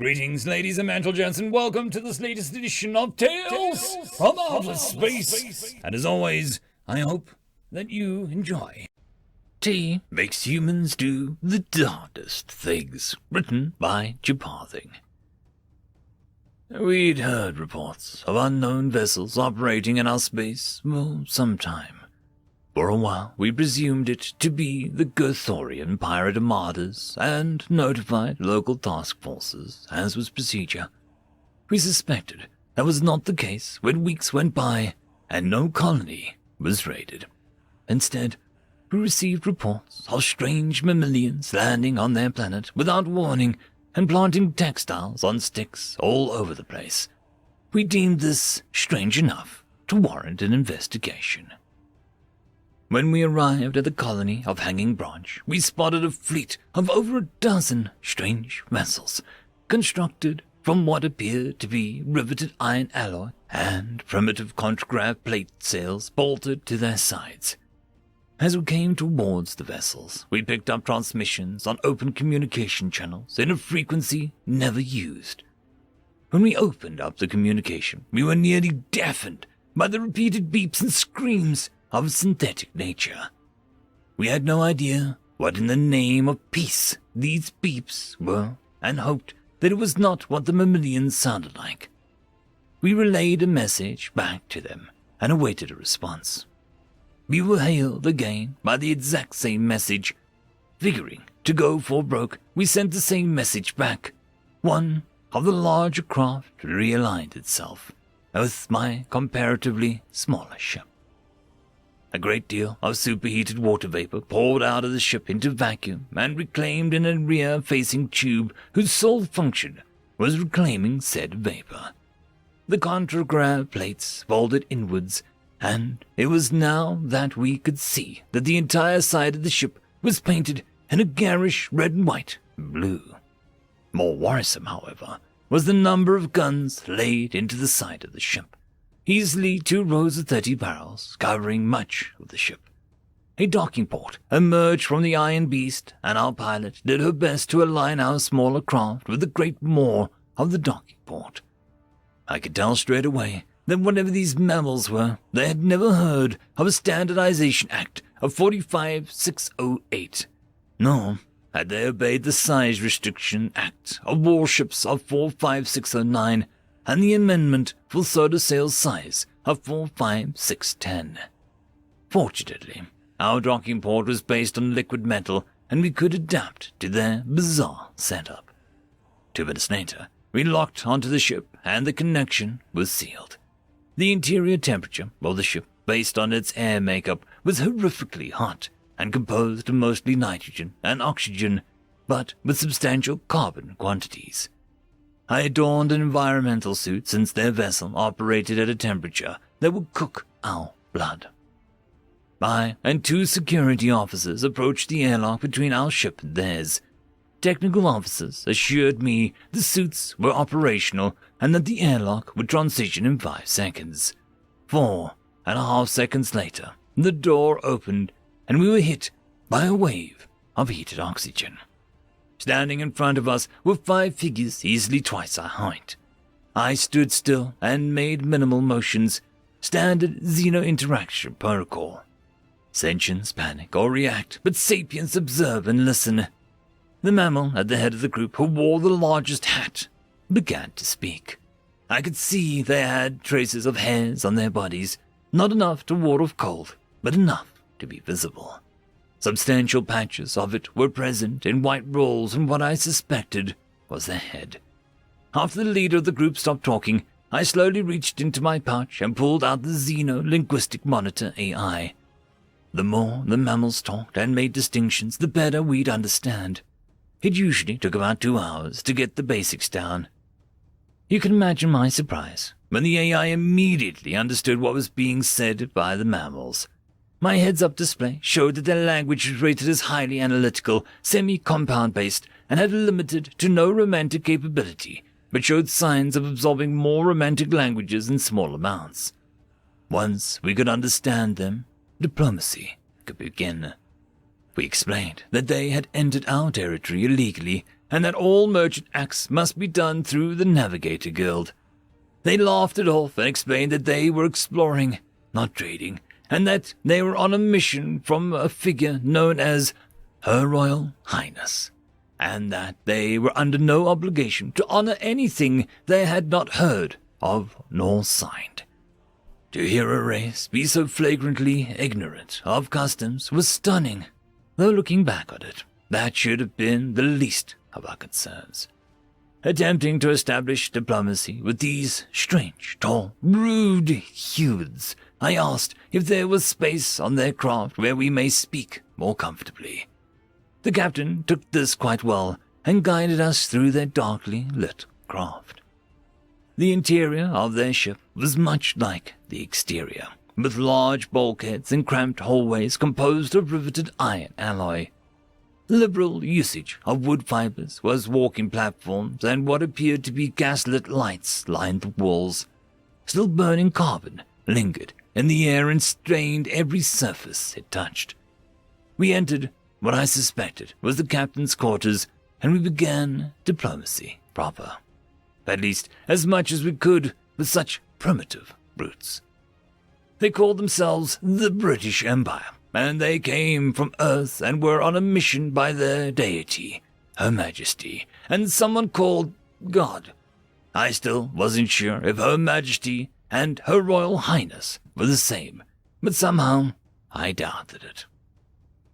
Greetings, ladies and gentlemen, and welcome to this latest edition of Tales from Outer Space. And as always, I hope that you enjoy. Tea makes humans do the darndest things. Written by Japarthing. We'd heard reports of unknown vessels operating in our space, some time. For a while, we presumed it to be the Gothorian pirate armadas and notified local task forces, as was procedure. We suspected that was not the case when weeks went by and no colony was raided. Instead, we received reports of strange mammalians landing on their planet without warning and planting textiles on sticks all over the place. We deemed this strange enough to warrant an investigation. When we arrived at the colony of Hanging Branch, we spotted a fleet of over a dozen strange vessels, constructed from what appeared to be riveted iron alloy and primitive contragravity plate sails bolted to their sides. As we came towards the vessels, we picked up transmissions on open communication channels in a frequency never used. When we opened up the communication, we were nearly deafened by the repeated beeps and screams of a synthetic nature. We had no idea what in the name of peace these beeps were, and hoped that it was not what the mammalians sounded like. We relayed a message back to them and awaited a response. We were hailed again by the exact same message. Figuring to go for broke, we sent the same message back. One of the larger craft realigned itself with my comparatively smaller ship. A great deal of superheated water vapor poured out of the ship into vacuum and reclaimed in a rear-facing tube whose sole function was reclaiming said vapor. The contragrav plates folded inwards, and it was now that we could see that the entire side of the ship was painted in a garish red and white blue. More worrisome, however, was the number of guns laid into the side of the ship. Easily 2 rows of 30 barrels, covering much of the ship. A docking port emerged from the Iron Beast, and our pilot did her best to align our smaller craft with the great maw of the docking port. I could tell straight away that whatever these mammals were, they had never heard of a Standardization Act of 45608, nor had they obeyed the Size Restriction Act of Warships of 45609, and the amendment for soda sail size of 45610. Fortunately, our docking port was based on liquid metal, and we could adapt to their bizarre setup. 2 minutes later, we locked onto the ship, and the connection was sealed. The interior temperature of the ship, based on its air makeup, was horrifically hot and composed of mostly nitrogen and oxygen, but with substantial carbon quantities. I adorned an environmental suit since their vessel operated at a temperature that would cook our blood. I and 2 security officers approached the airlock between our ship and theirs. Technical officers assured me the suits were operational and that the airlock would transition in 5 seconds. 4.5 seconds later, the door opened and we were hit by a wave of heated oxygen. Standing in front of us were 5 figures easily twice our height. I stood still and made minimal motions, standard xeno-interaction protocol. Sentients panic or react, but sapiens observe and listen. The mammal at the head of the group, who wore the largest hat, began to speak. I could see they had traces of hairs on their bodies, not enough to ward off cold, but enough to be visible. Substantial patches of it were present in white rolls in what I suspected was their head. After the leader of the group stopped talking, I slowly reached into my pouch and pulled out the Xeno-Linguistic Monitor AI. The more the mammals talked and made distinctions, the better we'd understand. It usually took about 2 hours to get the basics down. You can imagine my surprise when the AI immediately understood what was being said by the mammals. My heads-up display showed that their language was rated as highly analytical, semi-compound-based, and had limited to no romantic capability, but showed signs of absorbing more romantic languages in small amounts. Once we could understand them, diplomacy could begin. We explained that they had entered our territory illegally and that all merchant acts must be done through the Navigator Guild. They laughed it off and explained that they were exploring, not trading, and that they were on a mission from a figure known as Her Royal Highness, and that they were under no obligation to honor anything they had not heard of nor signed. To hear a race be so flagrantly ignorant of customs was stunning, though looking back on it, that should have been the least of our concerns. Attempting to establish diplomacy with these strange, tall, rude youths, I asked if there was space on their craft where we may speak more comfortably. The captain took this quite well and guided us through their darkly lit craft. The interior of their ship was much like the exterior, with large bulkheads and cramped hallways composed of riveted iron alloy. Liberal usage of wood fibers was walking platforms, and what appeared to be gaslit lights lined the walls. Still burning carbon lingered in the air and stained every surface it touched. We entered what I suspected was the captain's quarters, and we began diplomacy proper. At least as much as we could with such primitive brutes. They called themselves the British Empire, and they came from Earth and were on a mission by their deity, Her Majesty, and someone called God. I still wasn't sure if Her Majesty and Her Royal Highness were the same, but somehow I doubted it.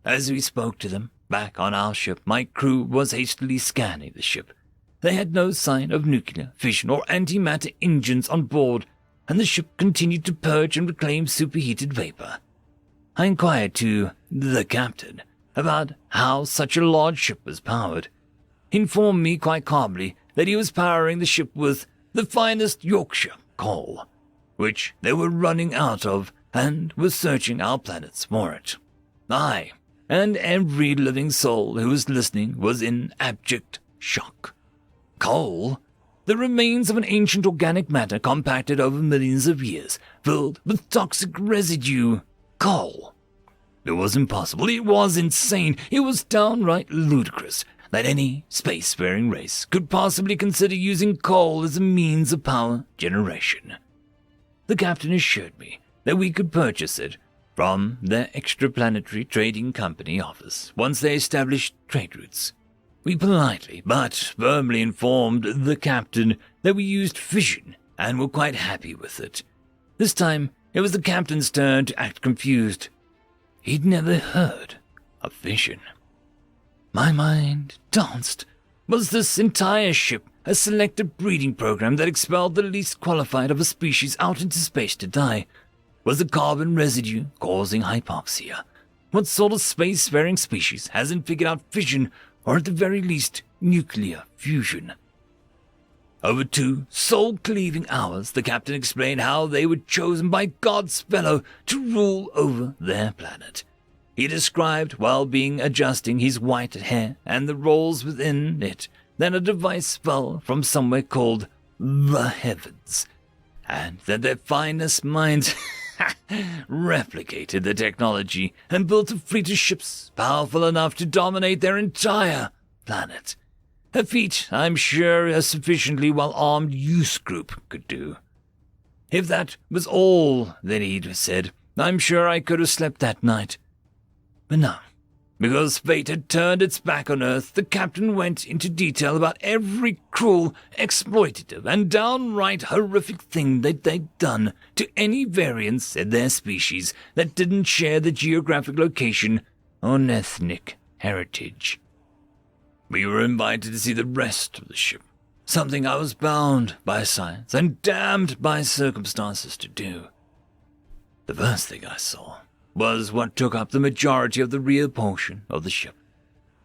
As we spoke to them, back on our ship, my crew was hastily scanning the ship. They had no sign of nuclear, fission, or antimatter engines on board, and the ship continued to purge and reclaim superheated vapor. I inquired to the captain about how such a large ship was powered. He informed me quite calmly that he was powering the ship with the finest Yorkshire coal, which they were running out of, and was searching our planets for it. I, and every living soul who was listening, was in abject shock. Coal? The remains of an ancient organic matter compacted over millions of years, filled with toxic residue. Coal. It was impossible. It was insane. It was downright ludicrous that any spacefaring race could possibly consider using coal as a means of power generation. The captain assured me that we could purchase it from their extraplanetary trading company office once they established trade routes. We politely but firmly informed the captain that we used fission and were quite happy with it. This time, it was the captain's turn to act confused. He'd never heard of fission. My mind danced. Was this entire ship a selective breeding program that expelled the least qualified of a species out into space to die? Was the carbon residue causing hypoxia? What sort of spacefaring species hasn't figured out fission, or at the very least, nuclear fusion? Over 2 soul-cleaving hours, the captain explained how they were chosen by God's fellow to rule over their planet. He described, while being adjusting his white hair and the rolls within it, that a device fell from somewhere called the heavens, and that their finest minds replicated the technology and built a fleet of ships powerful enough to dominate their entire planet. A feat I'm sure a sufficiently well-armed youth group could do. If that was all that he'd said, I'm sure I could have slept that night. But no, because fate had turned its back on Earth, the captain went into detail about every cruel, exploitative, and downright horrific thing that they'd done to any variants in their species that didn't share the geographic location or ethnic heritage. We were invited to see the rest of the ship, something I was bound by science and damned by circumstances to do. The first thing I saw was what took up the majority of the rear portion of the ship.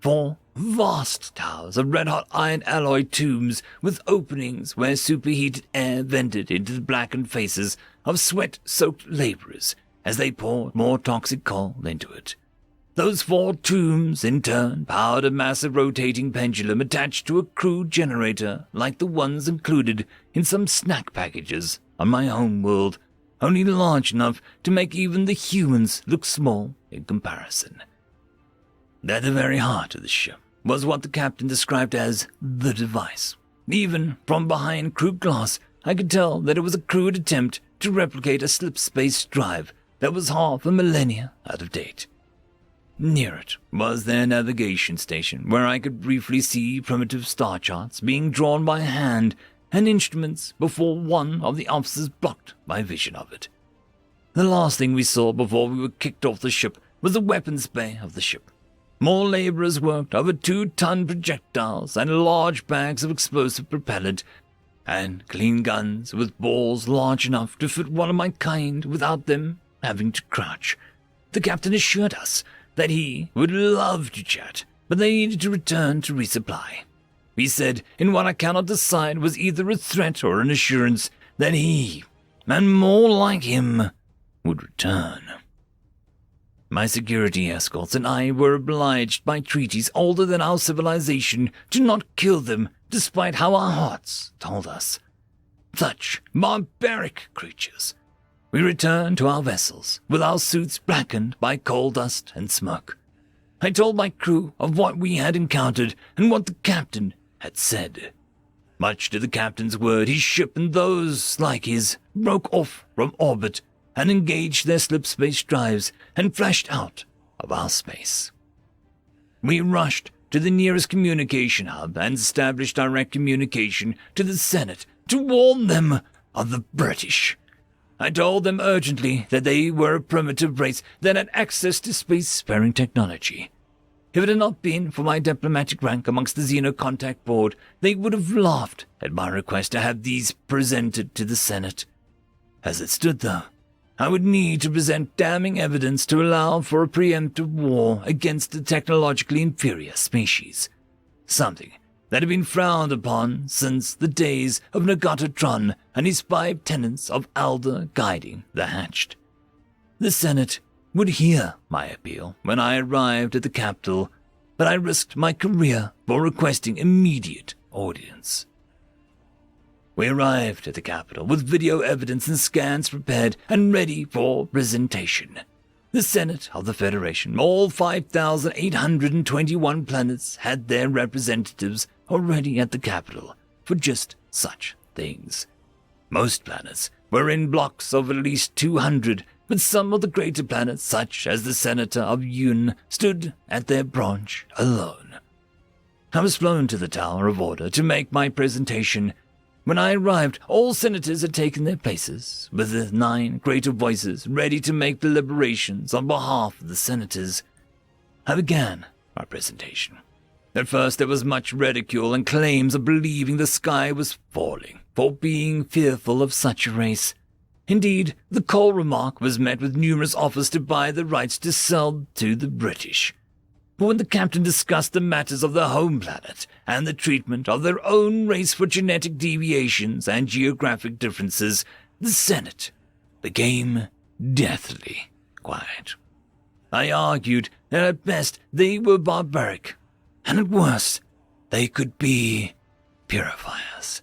4 vast towers of red-hot iron alloy tubes with openings where superheated air vented into the blackened faces of sweat-soaked laborers as they poured more toxic coal into it. Those 4 tubes, in turn, powered a massive rotating pendulum attached to a crude generator like the ones included in some snack packages on my home world, only large enough to make even the humans look small in comparison. At the very heart of the ship was what the captain described as the device. Even from behind crude glass, I could tell that it was a crude attempt to replicate a slip-space drive that was half a millennia out of date. Near it was their navigation station, where I could briefly see primitive star charts being drawn by hand and instruments before one of the officers blocked my vision of it. The last thing we saw before we were kicked off the ship was the weapons bay of the ship. More laborers worked over 2-ton projectiles and large bags of explosive propellant, and clean guns with balls large enough to fit one of my kind without them having to crouch. The captain assured us that he would love to chat, but they needed to return to resupply. He said, in what I cannot decide was either a threat or an assurance, that he, and more like him, would return. My security escorts and I were obliged by treaties older than our civilization to not kill them, despite how our hearts told us. Such barbaric creatures. We returned to our vessels, with our suits blackened by coal dust and smoke. I told my crew of what we had encountered and what the captain had said. Much to the captain's word, his ship and those like his broke off from orbit and engaged their slip-space drives and flashed out of our space. We rushed to the nearest communication hub and established direct communication to the Senate to warn them of the British. I told them urgently that they were a primitive race that had access to space-sparing technology. If it had not been for my diplomatic rank amongst the Xeno Contact Board, they would have laughed at my request to have these presented to the Senate. As it stood, though, I would need to present damning evidence to allow for a preemptive war against the technologically inferior species, something that had been frowned upon since the days of Nagatatron and his 5 tenants of Alder guiding the hatched. The Senate would hear my appeal when I arrived at the capital, but I risked my career for requesting immediate audience. We arrived at the capital with video evidence and scans prepared and ready for presentation. The Senate of the Federation, all 5,821 planets, had their representatives already at the capital for just such things. Most planets were in blocks of at least 200, but some of the greater planets, such as the Senator of Yun, stood at their branch alone. I was flown to the Tower of Order to make my presentation. When I arrived, all senators had taken their places, with the 9 greater voices ready to make deliberations on behalf of the senators. I began my presentation. At first there was much ridicule and claims of believing the sky was falling for being fearful of such a race. Indeed, the coal remark was met with numerous offers to buy the rights to sell to the British. But when the captain discussed the matters of their home planet and the treatment of their own race for genetic deviations and geographic differences, the Senate became deathly quiet. I argued that at best they were barbaric, and at worst they could be purifiers.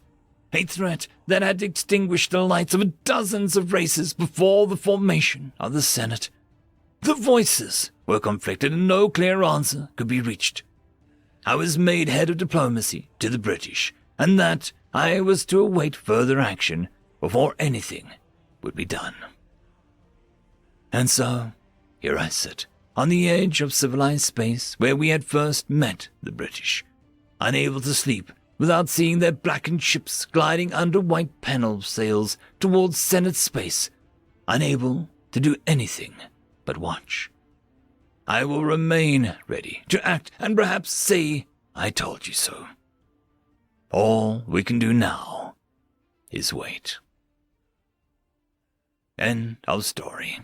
A threat that had extinguished the lights of dozens of races before the formation of the Senate. The voices were conflicted and no clear answer could be reached. I was made head of diplomacy to the British, and that I was to await further action before anything would be done. And so, here I sit, on the edge of civilized space where we had first met the British, unable to sleep without seeing their blackened ships gliding under white panel sails towards Senate space, unable to do anything but watch. I will remain ready to act and perhaps say, "I told you so." All we can do now is wait. End of story.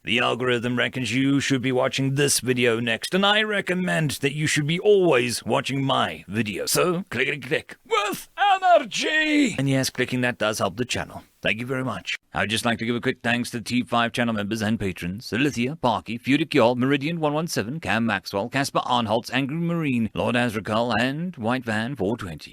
The algorithm reckons you should be watching this video next, and I recommend that you should be always watching my video. So, click with energy! And yes, clicking that does help the channel. Thank you very much. I'd just like to give a quick thanks to the T5 channel members and patrons: Alithia, Parky, Fudic Yol, Meridian117, Cam Maxwell, Casper Arnholtz, Angry Marine, Lord Azrakal, and White Van 420.